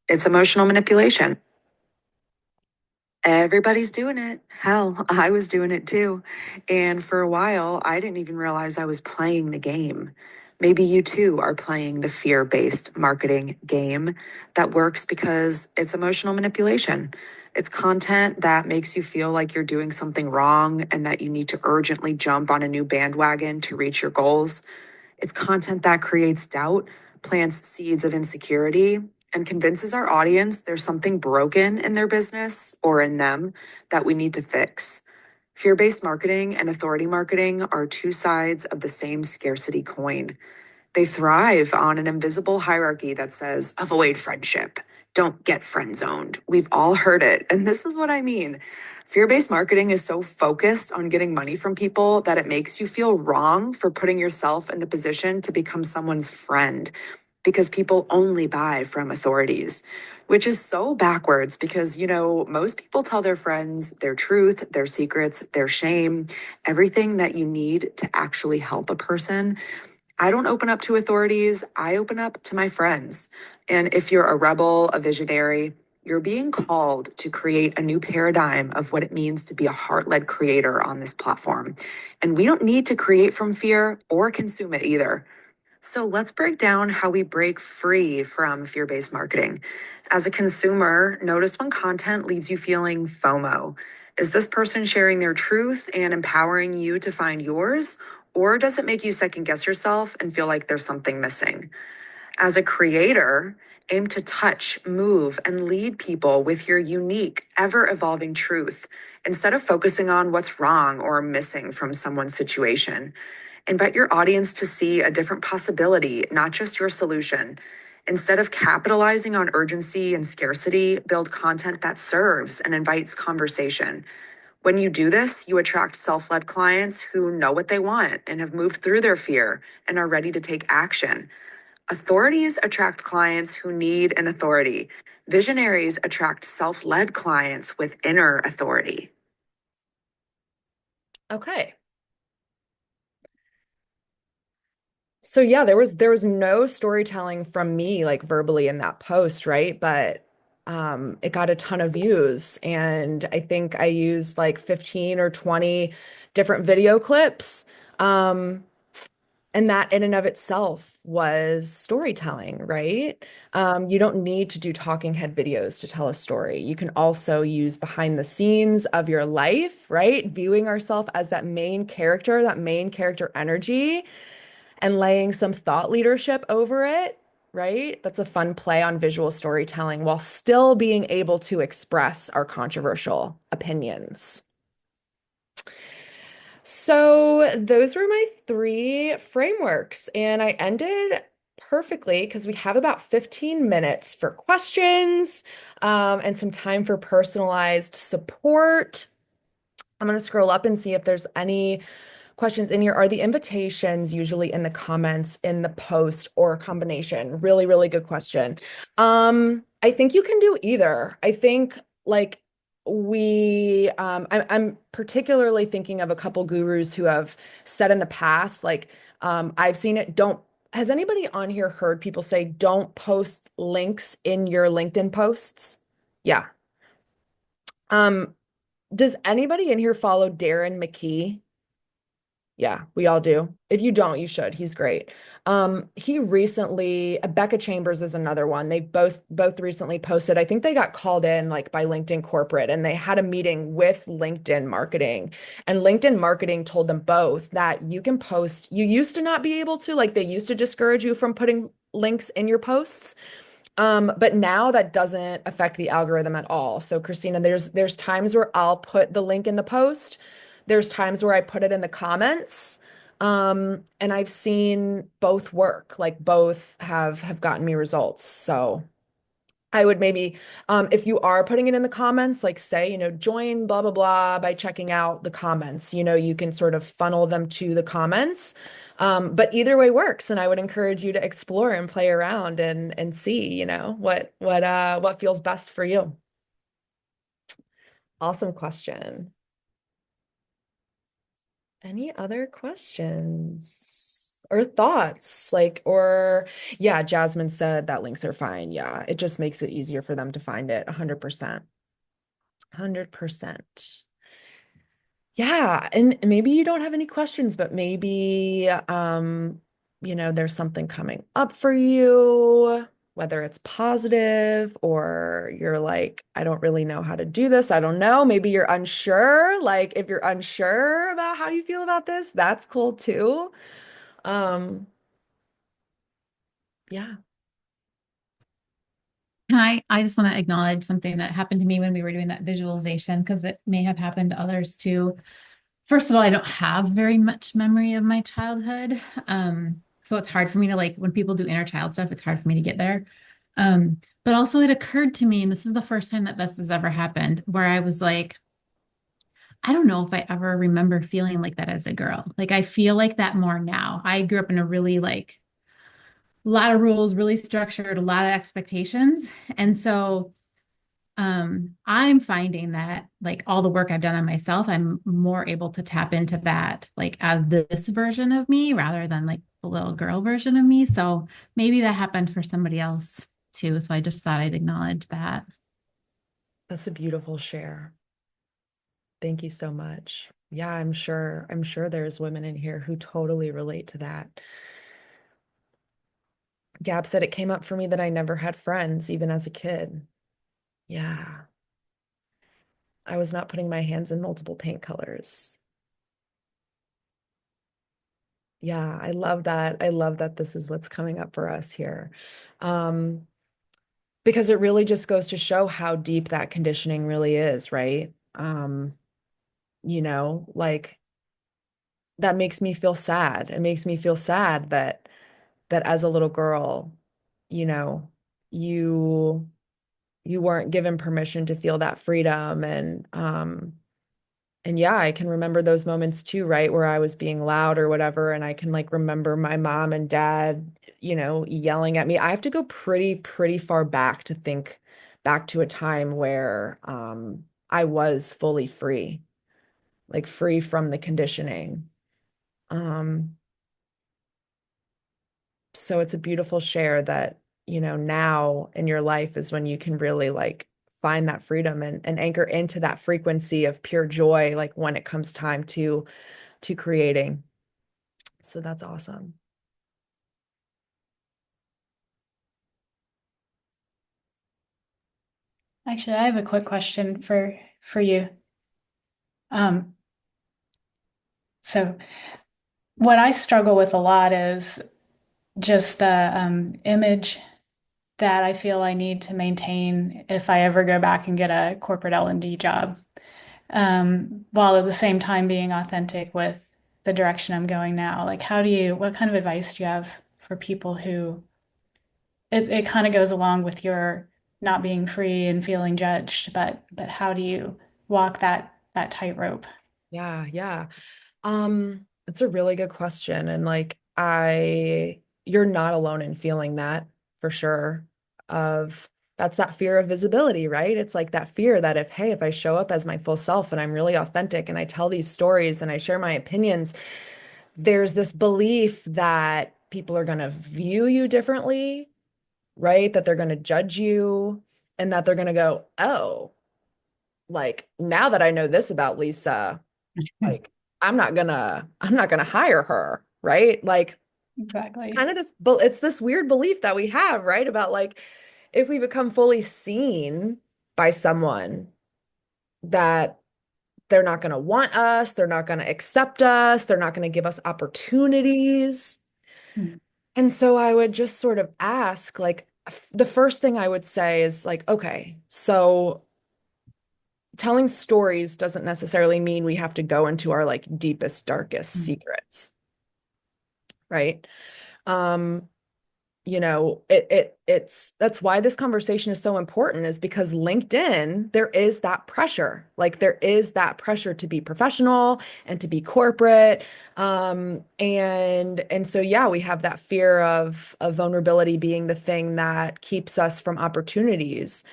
It's emotional manipulation. Everybody's doing it. Hell, I was doing it too. And for a while, I didn't even realize I was playing the game. Maybe you too are playing the fear based marketing game that works because it's emotional manipulation. It's content that makes you feel like you're doing something wrong and that you need to urgently jump on a new bandwagon to reach your goals. It's content that creates doubt, plants seeds of insecurity, and convinces our audience there's something broken in their business or in them that we need to fix. Fear based marketing and authority marketing are two sides of the same scarcity coin. They thrive on an invisible hierarchy that says, avoid friendship, don't get friend zoned. We've all heard it. And this is what I mean. Fear based marketing is so focused on getting money from people that it makes you feel wrong for putting yourself in the position to become someone's friend because people only buy from authorities, which is so backwards because, most people tell their friends their truth, their secrets, their shame, everything that you need to actually help a person. I don't open up to authorities. I open up to my friends. And if you're a rebel, a visionary, you're being called to create a new paradigm of what it means to be a heart led creator on this platform. And we don't need to create from fear or consume it either. So let's break down how we break free from fear based marketing. As a consumer, notice when content leaves you feeling FOMO. Is this person sharing their truth and empowering you to find yours? Or does it make you second guess yourself and feel like there's something missing? As a creator, aim to touch, move, and lead people with your unique, ever evolving truth instead of focusing on what's wrong or missing from someone's situation. Invite your audience to see a different possibility, not just your solution. Instead of capitalizing on urgency and scarcity, build content that serves and invites conversation. When you do this, you attract self led clients who know what they want and have moved through their fear and are ready to take action. Authorities attract clients who need an authority. Visionaries attract self led clients with inner authority. Okay. So yeah, there was no storytelling from me like verbally in that post, right? But it got a ton of views, and I think I used like 15 or 20 different video clips. Um, and that in and of itself was storytelling, right? You don't need to do talking head videos to tell a story. You can also use behind the scenes of your life, right? Viewing ourselves as that main character energy and laying some thought leadership over it, right? That's a fun play on visual storytelling while still being able to express our controversial opinions. So, those were my three frameworks, and I ended perfectly because we have about 15 minutes for questions and some time for personalized support. I'm going to scroll up and see if there's any questions in here. Are the invitations usually in the comments in the post or a combination? Really, really good question. I think you can do either. I think like I'm particularly thinking of a couple gurus who have said in the past, like I've seen it, don't has anybody on here heard people say don't post links in your LinkedIn posts? Yeah. Um, does anybody in here follow Darren McKee? Yeah, we all do. If you don't, you should. He's great. He recently, Becca Chambers is another one. They both recently posted. I think they got called in like by LinkedIn corporate and they had a meeting with LinkedIn marketing. And LinkedIn marketing told them both that you can post, you used to not be able to, like they used to discourage you from putting links in your posts. But now that doesn't affect the algorithm at all. So Christina, there's times where I'll put the link in the post. There's times where I put it in the comments. And I've seen both work, like both have gotten me results. So I would maybe, if you are putting it in the comments, like say, join blah, blah, blah by checking out the comments. You can sort of funnel them to the comments. But either way works. And I would encourage you to explore and play around and see, what feels best for you. Awesome question. Any other questions or thoughts? Yeah, Jasmine said that links are fine. Yeah, it just makes it easier for them to find it. 100%. 100%. Yeah, and maybe you don't have any questions, but maybe there's something coming up for you, whether it's positive or you're like, I don't really know how to do this. I don't know. Maybe you're unsure. Like if you're unsure about how you feel about this, that's cool too. Um, yeah. And I just want to acknowledge something that happened to me when we were doing that visualization, because it may have happened to others too. First of all, I don't have very much memory of my childhood. So it's hard for me to like when people do inner child stuff, it's hard for me to get there. But also it occurred to me, and this is the first time that this has ever happened, where I was like, I don't know if I ever remember feeling like that as a girl. Like I feel like that more now. I grew up in a really like a lot of rules, really structured, a lot of expectations. And so I'm finding that like all the work I've done on myself, I'm more able to tap into that like as this version of me rather than like the little girl version of me. So maybe that happened for somebody else too. So I just thought I'd acknowledge that. That's a beautiful share. Thank you so much. Yeah, I'm sure there's women in here who totally relate to that. Gab said it came up for me that I never had friends, even as a kid. Yeah. I was not putting my hands in multiple paint colors. Yeah, I love that. I love that this is what's coming up for us here. Um, because it really just goes to show how deep that conditioning really is, right? Like that makes me feel sad. It makes me feel sad that as a little girl, you know, you you weren't given permission to feel that freedom and yeah, I can remember those moments too, right? Where I was being loud or whatever. And I can like remember my mom and dad, yelling at me. I have to go pretty far back to think back to a time where I was fully free, like free from the conditioning. Um, so it's a beautiful share that, now in your life is when you can really like find that freedom and anchor into that frequency of pure joy, like when it comes time to creating. So that's awesome. Actually, I have a quick question for you. Um, so what I struggle with a lot is just the image that I feel I need to maintain if I ever go back and get a corporate L&D job, while at the same time being authentic with the direction I'm going now. Like, what kind of advice do you have for people who it kind of goes along with your not being free and feeling judged, but how do you walk that tightrope? Yeah. It's a really good question. And like you're not alone in feeling that for sure. Of That's that fear of visibility, right? It's like that fear that if I show up as my full self and I'm really authentic and I tell these stories and I share my opinions, there's this belief that people are going to view you differently, right? That they're going to judge you and that they're going to go, oh, like now that I know this about Lisa, like I'm not gonna hire her, right? Like it's kind Exactly. of it's this weird belief that we have, right? About like if we become fully seen by someone that they're not gonna want us, they're not gonna accept us, they're not gonna give us opportunities. Mm. And so I would just sort of ask, like, the first thing I would say is like, okay, so telling stories doesn't necessarily mean we have to go into our like deepest, darkest Mm. secrets, right? Um, it's that's why this conversation is so important, is because LinkedIn, there is that pressure. Like there is that pressure to be professional and to be corporate. And so yeah, we have that fear of vulnerability being the thing that keeps us from opportunities.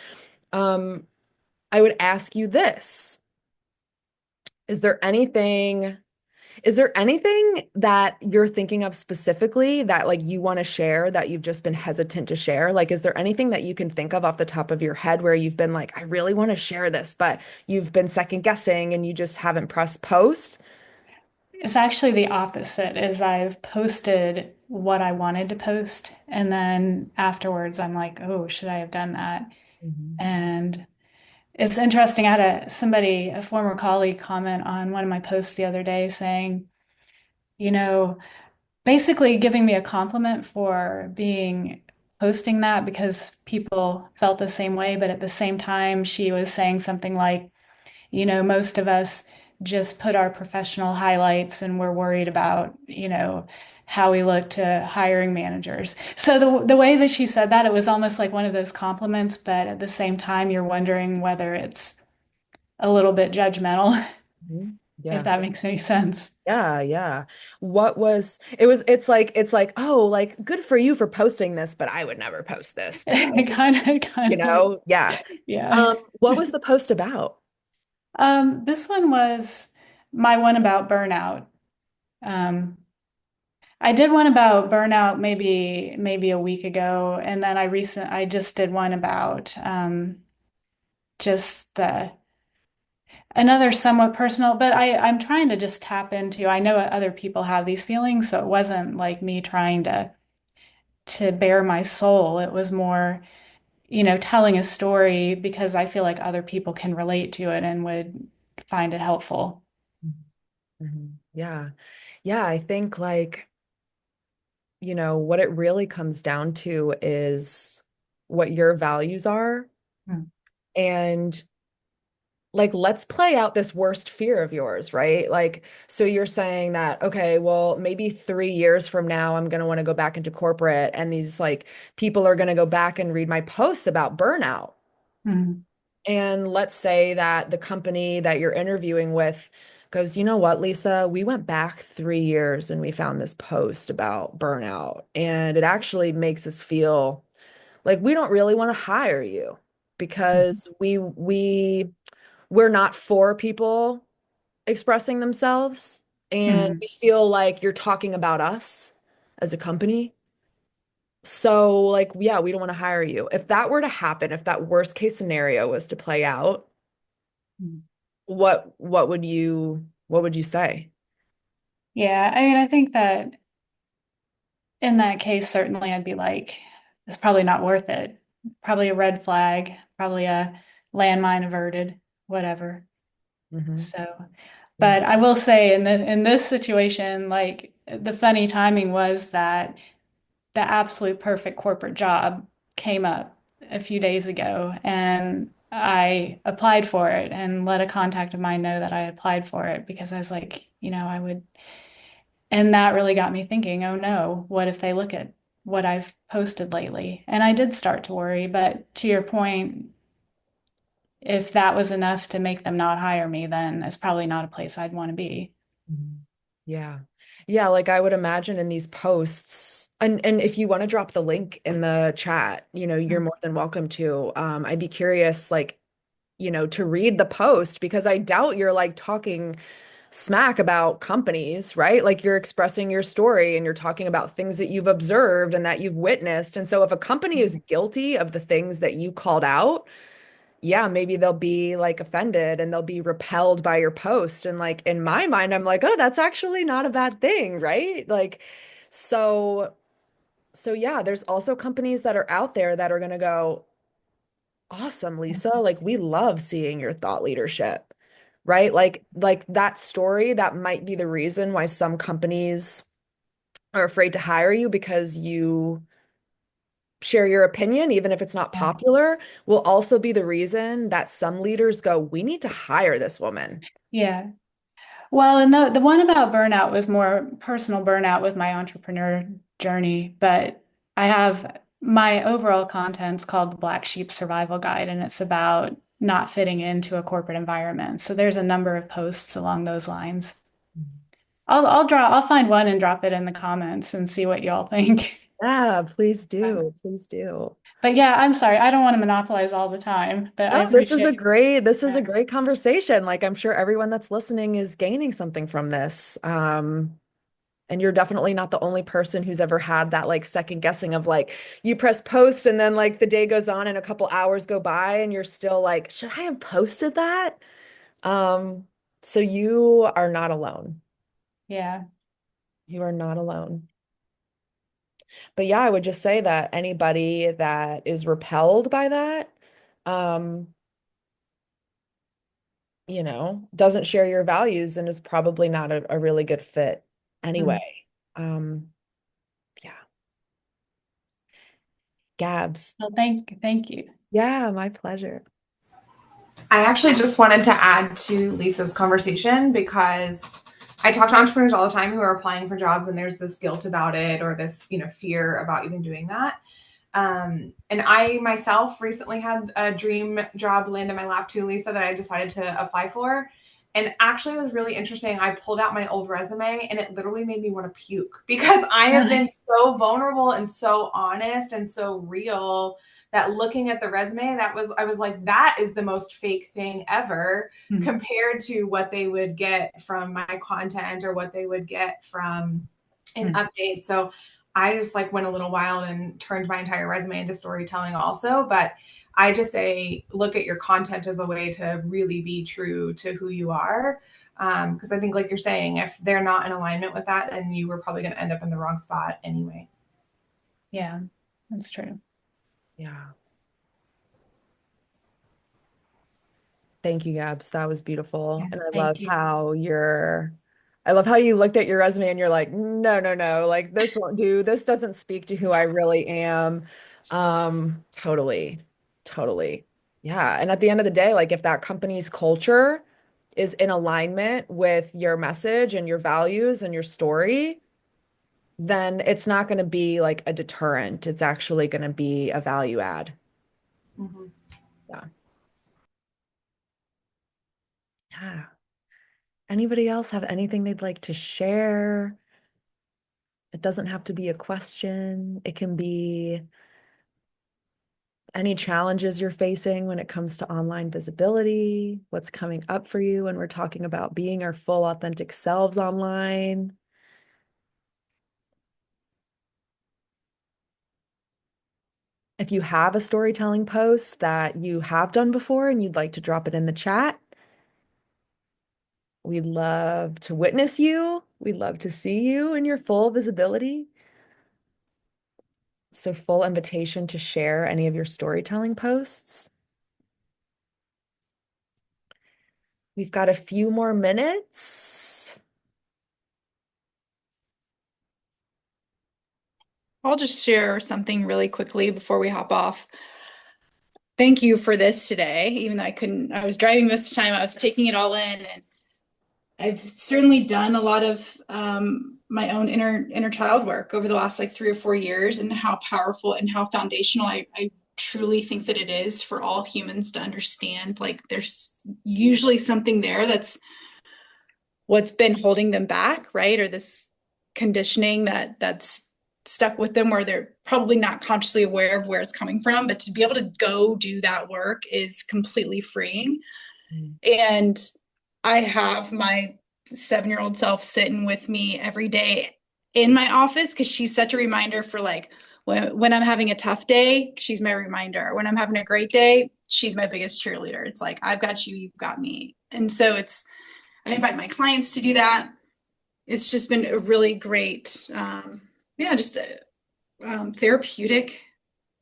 Um, I would ask you this. Is there anything Is there anything that you're thinking of specifically that like you want to share that you've just been hesitant to share? Like, is there anything that you can think of off the top of your head where you've been like, I really want to share this, but you've been second guessing and you just haven't pressed post? It's actually the opposite, is I've posted what I wanted to post, and then afterwards I'm like, oh, should I have done that? Mhm. And it's interesting. I had a former colleague comment on one of my posts the other day saying, you know, basically giving me a compliment for being posting that because people felt the same way. But at the same time, she was saying something like, most of us just put our professional highlights and we're worried about, how we look to hiring managers. So the way that she said that, it was almost like one of those compliments, but at the same time, you're wondering whether it's a little bit judgmental, Mhm. if Yeah. that makes any sense. Yeah, yeah. It's like, oh, like good for you for posting this, but I would never post this because, Kind of, yeah. yeah. What was the post about? This one was my one about burnout. Um, I did one about burnout maybe a week ago, and then I just did one about just another somewhat personal, but I'm trying to just tap into. I know other people have these feelings, so it wasn't like me trying to bare my soul. It was more, telling a story because I feel like other people can relate to it and would find it helpful. Mhm. Yeah. Yeah, I think like, what it really comes down to is what your values are. Mm. And like, let's play out this worst fear of yours, right? Like, so you're saying that, okay, well, maybe 3 years from now, I'm going to want to go back into corporate, and these like people are going to go back and read my posts about burnout. Mm. And let's say that the company that you're interviewing with goes, you know what, Lisa, we went back 3 years and we found this post about burnout. And it actually makes us feel like we don't really want to hire you because we're not for people expressing themselves. And Mm. we feel like you're talking about us as a company. So, like, yeah, we don't want to hire you. If that were to happen, if that worst case scenario was to play out, Mm. what would you say? Yeah, I mean, I think that in that case, certainly I'd be like, it's probably not worth it. Probably a red flag, probably a landmine averted, whatever. Hmm. So, Yeah. but I will say in this situation, like the funny timing was that the absolute perfect corporate job came up a few days ago, and I applied for it and let a contact of mine know that I applied for it because I was like, I would. And that really got me thinking, oh no, what if they look at what I've posted lately? And I did start to worry, but to your point, if that was enough to make them not hire me, then it's probably not a place I'd want to be. Mhm. Yeah. Yeah, like I would imagine in these posts, and if you want to drop the link in the chat, you're more than welcome to. I'd be curious, like, to read the post because I doubt you're like talking smack about companies, right? Like you're expressing your story and you're talking about things that you've observed and that you've witnessed. And so if a company is guilty of the things that you called out, yeah, maybe they'll be like offended and they'll be repelled by your post. And like in my mind, I'm like, oh, that's actually not a bad thing, right? Like, so yeah, there's also companies that are out there that are gonna go, awesome, Lisa. Like we love seeing your thought leadership, right? Like that story, that might be the reason why some companies are afraid to hire you because you share your opinion, even if it's not Yeah. popular, will also be the reason that some leaders go, we need to hire this woman. Yeah. Well, and the one about burnout was more personal burnout with my entrepreneur journey, but I have my overall content's called the Black Sheep Survival Guide, and it's about not fitting into a corporate environment. So there's a number of posts along those lines. I'll find one and drop it in the comments and see what y'all think. Yeah, please do. Please do. But yeah, I'm sorry. I don't want to monopolize all the time, but I No, this is a appreciate great conversation. Like I'm sure everyone that's listening is gaining something from this. And you're definitely not the only person who's ever had that like second guessing of like you press post and then like the day goes on and a couple hours go by and you're still like, should I have posted that? So you are not alone. Yeah. You are not alone. But yeah, I would just say that anybody that is repelled by that, um, doesn't share your values and is probably not a really good fit Mm. anyway. Um, yeah. Gabs. Well, thank you. Yeah, my pleasure. I actually just wanted to add to Lisa's conversation because I talk to entrepreneurs all the time who are applying for jobs and there's this guilt about it or this, fear about even doing that. And I myself recently had a dream job land in my lap too, Lisa, that I decided to apply for. And actually, it was really interesting. I pulled out my old resume and it literally made me want to puke because I have been so vulnerable and so honest and so real that looking at the resume, I was like, that is the most fake thing ever compared to what they would get from my content or what they would get from an update. So I just like went a little wild and turned my entire resume into storytelling also. But I just say, look at your content as a way to really be true to who you are. Because I think like you're saying, if they're not in alignment with that, then you were probably going to end up in the wrong spot anyway. Yeah, that's true. Yeah. Thank you, Gabs. That was beautiful. Yeah, And thank you. I love how you looked at your resume and you're like, no, no, no, like this won't do. This doesn't speak to who I really am. Totally, totally. Yeah. And at the end of the day, like if that company's culture is in alignment with your message and your values and your story, then it's not going to be like a deterrent. It's actually going to be a value add. Mm-hmm. Yeah. Yeah. Anybody else have anything they'd like to share? It doesn't have to be a question. It can be any challenges you're facing when it comes to online visibility, what's coming up for you when we're talking about being our full authentic selves online. If you have a storytelling post that you have done before and you'd like to drop it in the chat, we'd love to witness you. We'd love to see you in your full visibility. So full invitation to share any of your storytelling posts. We've got a few more minutes. I'll just share something really quickly before we hop off. Thank you for this today. Even though I was driving most of the time, I was taking it all in, and I've certainly done a lot of my own inner child work over the last like 3 or 4 years, and how powerful and how foundational I truly think that it is for all humans to understand. Like there's usually something there that's what's been holding them back, right? Or this conditioning that's stuck with them where they're probably not consciously aware of where it's coming from, but to be able to go do that work is completely freeing. And I have my 7-year-old self sitting with me every day in my office because she's such a reminder for like when I'm having a tough day, she's my reminder. When I'm having a great day, she's my biggest cheerleader. It's like, I've got you, you've got me. And so I invite my clients to do that. It's just been a really great, just a therapeutic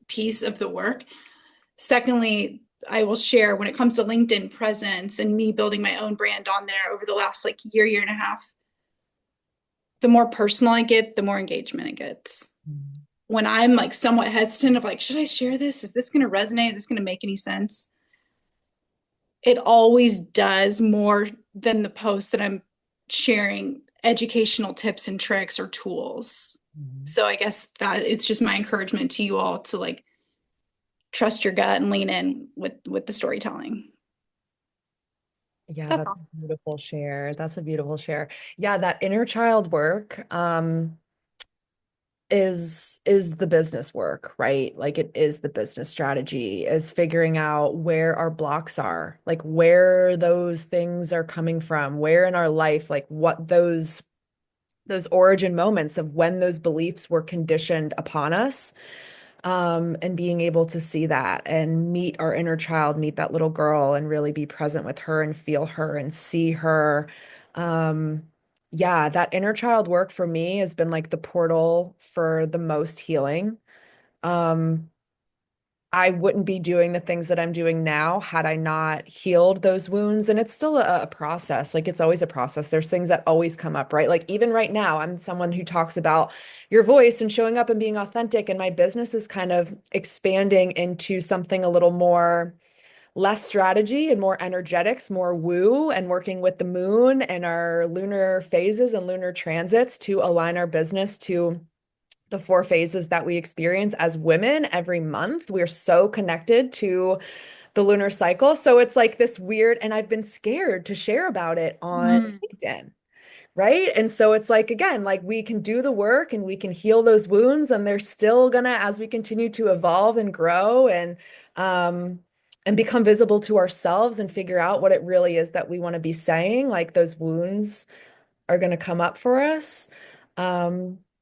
piece of the work. Secondly, I will share when it comes to LinkedIn presence and me building my own brand on there over the last like year and a half. The more personal I get, the more engagement it gets. When I'm like somewhat hesitant of like, should I share this? Is this going to resonate? Is this going to make any sense? It always does more than the post that I'm sharing educational tips and tricks or tools. Mhm. So I guess that it's just my encouragement to you all to like trust your gut and lean in with the storytelling. Yeah, That's that's all. a beautiful share. That's a beautiful share. Yeah, that inner child work, is the business work, right? Like it is the business strategy, is figuring out where our blocks are, like where those things are coming from, where in our life, like what those origin moments of when those beliefs were conditioned upon us, and being able to see that and meet our inner child, meet that little girl and really be present with her and feel her and see her. Um, yeah, that inner child work for me has been like the portal for the most healing. Um, I wouldn't be doing the things that I'm doing now had I not healed those wounds. And it's still a process. Like it's always a process. There's things that always come up, right? Like even right now, I'm someone who talks about your voice and showing up and being authentic. And my business is kind of expanding into something a little more less strategy and more energetics, more woo, and working with the moon and our lunar phases and lunar transits to align our business to the four phases that we experience as women every month. We're so connected to the lunar cycle. So it's like this weird, and I've been scared to share about it on Mm. LinkedIn. Right. And so it's like, again, like we can do the work and we can heal those wounds, and they're still gonna, as we continue to evolve and grow um, and become visible to ourselves and figure out what it really is that we want to be saying, like those wounds are going to come up for us.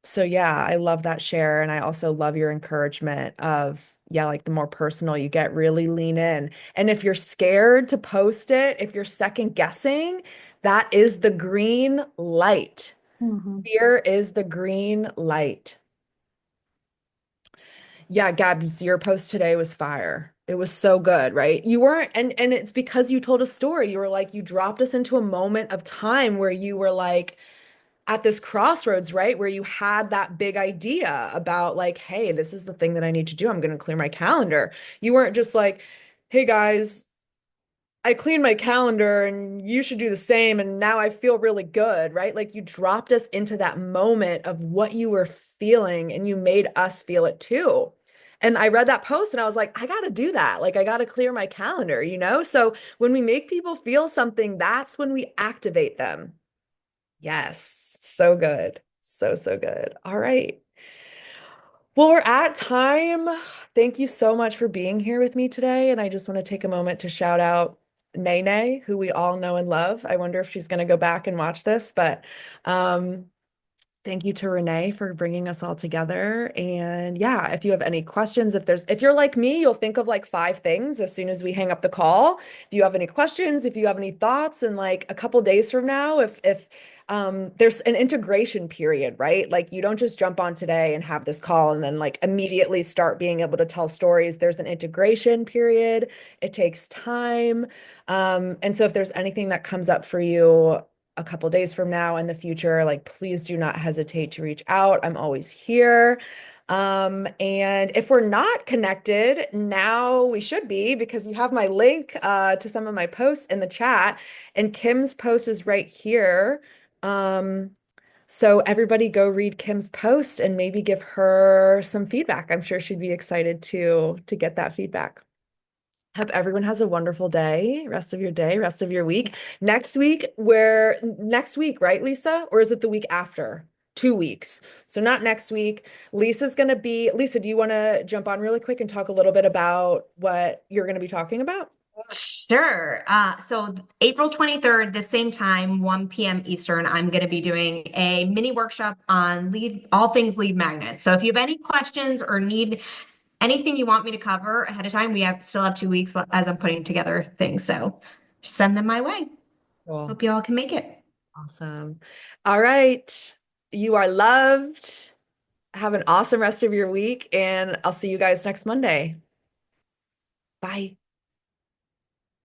So yeah, I love that share. And I also love your encouragement of, yeah, like the more personal you get, really lean in. And if you're scared to post it, if you're second guessing, that is the green light. Mhm. Fear is the green light. Yeah, Gabs, your post today was fire. It was so good, right? You weren't, and it's because you told a story. You were like, you dropped us into a moment of time where you were like, at this crossroads, right? Where you had that big idea about like, hey, this is the thing that I need to do. I'm going to clear my calendar. You weren't just like, hey guys, I cleaned my calendar and you should do the same. And now I feel really good, right? Like you dropped us into that moment of what you were feeling and you made us feel it too. And I read that post and I was like, I got to do that. Like, I got to clear my calendar, you know? So when we make people feel something, that's when we activate them. Yes, so good. So, so good. All right. Well, we're at time. Thank you so much for being here with me today. And I just want to take a moment to shout out Nene, who we all know and love. I wonder if she's going to go back and watch this, but um, thank you to Renee for bringing us all together. And yeah, if you have any questions, if you're like me, you'll think of like five things as soon as we hang up the call. If you have any questions, if you have any thoughts, and like a couple days from now, if there's an integration period, right? Like you don't just jump on today and have this call and then like immediately start being able to tell stories. There's an integration period. It takes time. And so if there's anything that comes up for you a couple days from now in the future, like please do not hesitate to reach out. I'm always here. And if we're not connected, now we should be because you have my link to some of my posts in the chat, and Kim's post is right here. Um, so everybody go read Kim's post and maybe give her some feedback. I'm sure she'd be excited to get that feedback. Hope everyone has a wonderful day, rest of your week. Next week, right, Lisa? Or is it the week after? 2 weeks. So not next week. Lisa, do you want to jump on really quick and talk a little bit about what you're going to be talking about? Sure. So April 23rd, the same time, 1 p.m. Eastern, I'm going to be doing a mini workshop on all things lead magnets. So if you have any questions or need anything you want me to cover ahead of time, still have 2 weeks as I'm putting together things. So send them my way. Cool. Hope you all can make it. Awesome. All right. You are loved. Have an awesome rest of your week, and I'll see you guys next Monday. Bye.